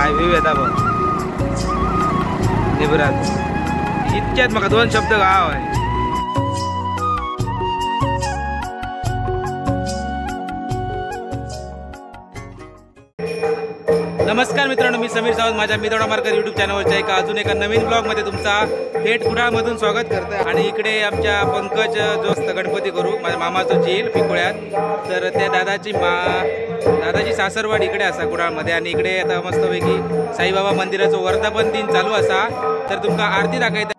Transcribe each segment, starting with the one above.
काय व्ह्यू येता बघ निबरात इतक्यात म्हाका 2 शब्द गाव आहे. नमस्कार मित्रांनो, मी समीर सावंत माझ्या मिदोडा मार्कर यूट्यूब चॅनलवरच्या एका नवीन ब्लॉगमध्ये तुमचा थेट कुडाळमधून स्वागत करतोय. आणि इकडे आमच्या पंकज जो असतं गणपती गुरु माझ्या मामाचं चील पिकुळ्यात, तर त्या दादाची सासरवाड इकडे असा कुडाळमध्ये. आणि इकडे आता मस्तपैकी साईबाबा मंदिराचं वर्धापन दिन चालू असा, तर तुमका आरती दाखयता.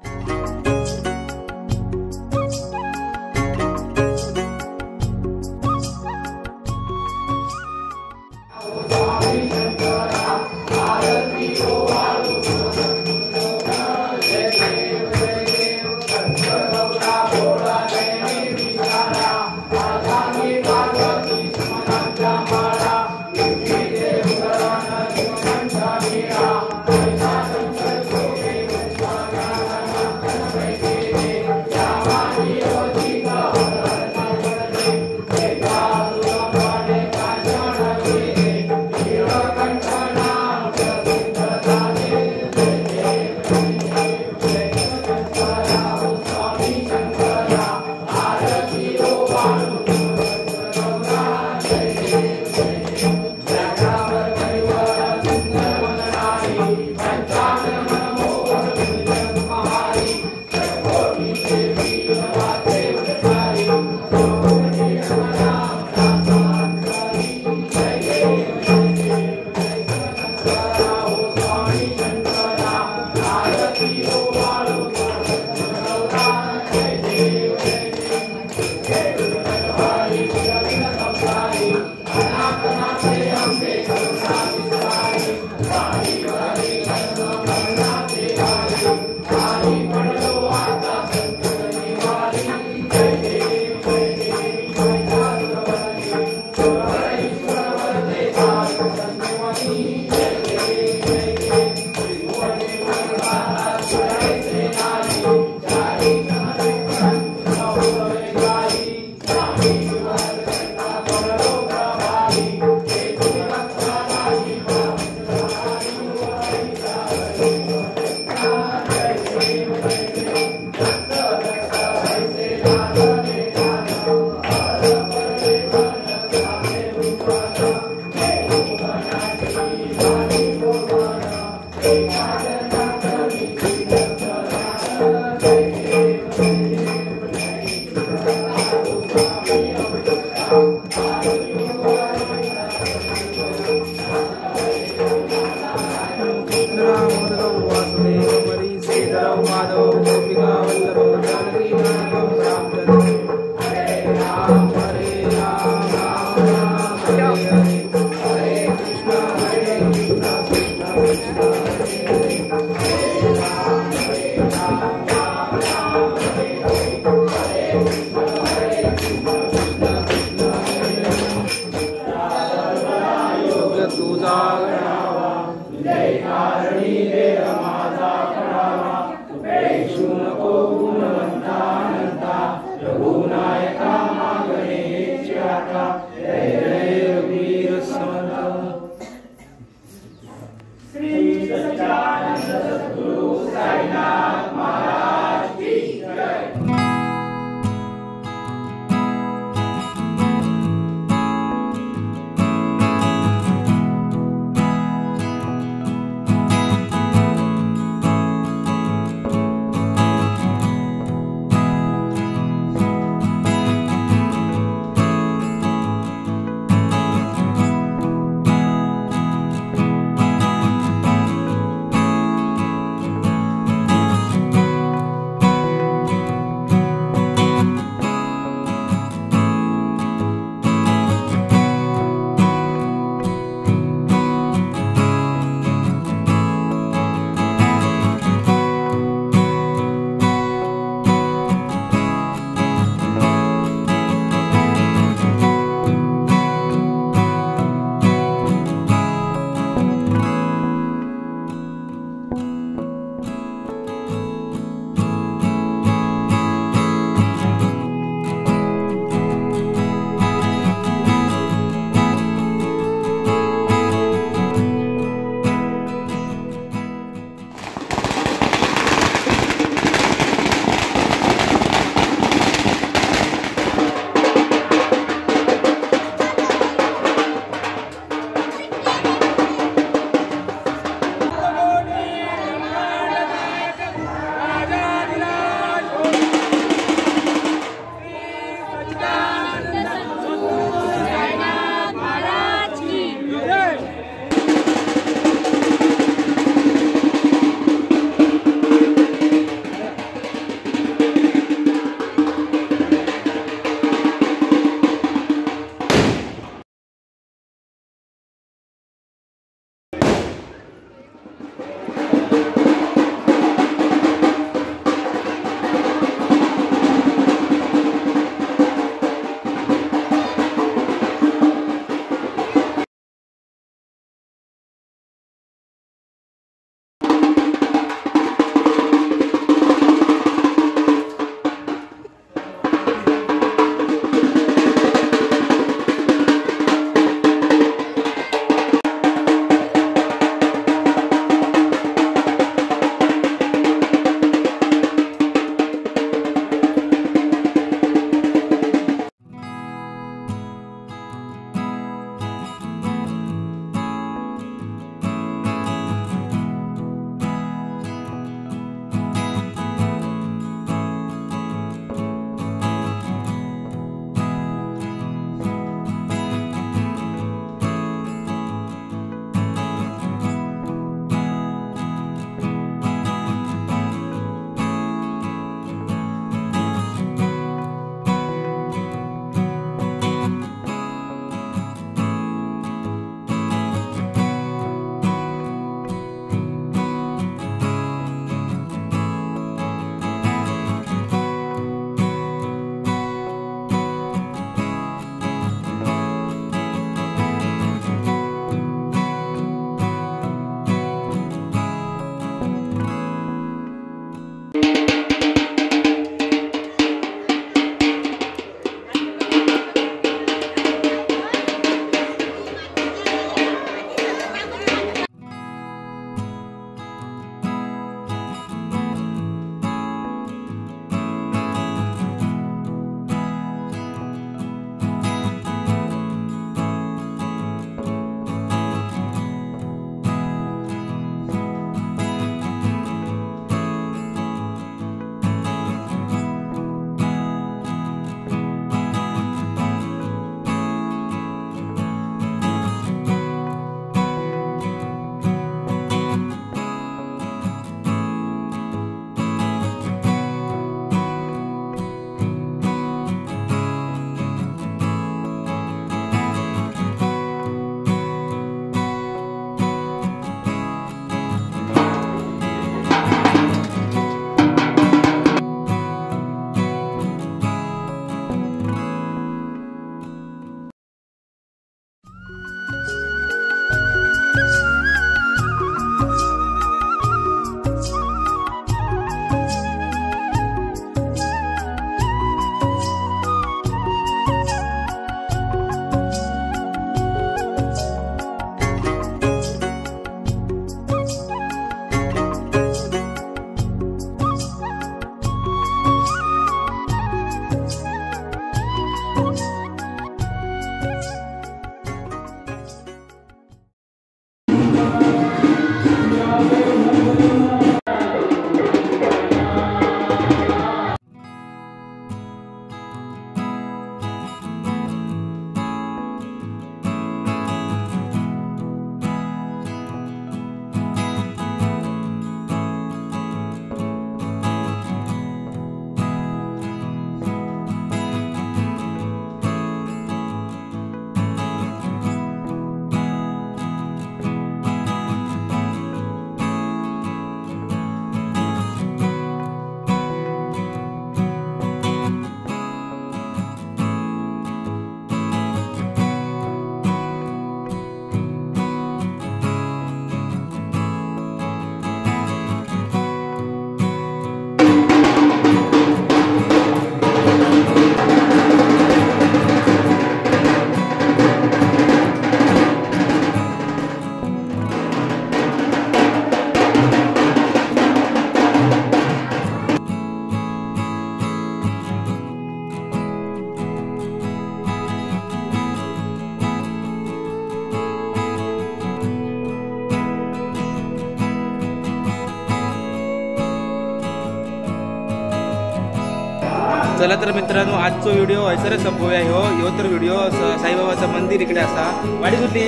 चला तर मित्रांनो आजचो व्हिडिओ हयसरच संपवूया. ह्यो तर व्हिडिओ साईबाबाचं मंदिर इकडे असा वाडी कुठली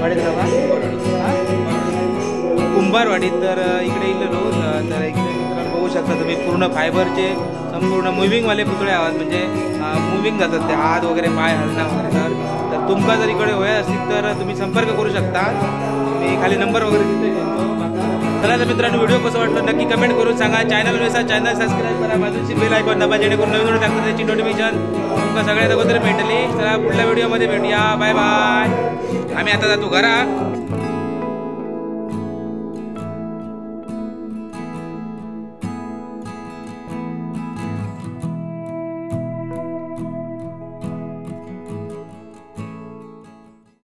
वाडीत कुंभारवाडीत. तर इकडे इल्लो तर इकडे मित्रांनो बघू शकता तुम्ही पूर्ण फायबरचे संपूर्ण मुव्हिंगवाले पुतळे आहात. म्हणजे मुव्हिंग जातात ते हात वगैरे पाय हलणं वगैरे. तर तुमका जर इकडे होय असतील तर तुम्ही संपर्क करू शकता. मी खाली नंबर वगैरे देतो. चला तर मित्रांनो व्हिडिओ कसं वाटलं नक्की कमेंट करून सांगा. चॅनल सबस्क्राईब करा. बाजूची बेल आयकॉन दाबा जेणेकरून नवीन व्हिडिओ टाकतो त्याची नोटिफिकेशन तुमका सगळ्यात अगोदर भेटली. चला पुढल्या व्हिडिओमध्ये भेटूया. Bye bye. आम्ही आता जातो घरा.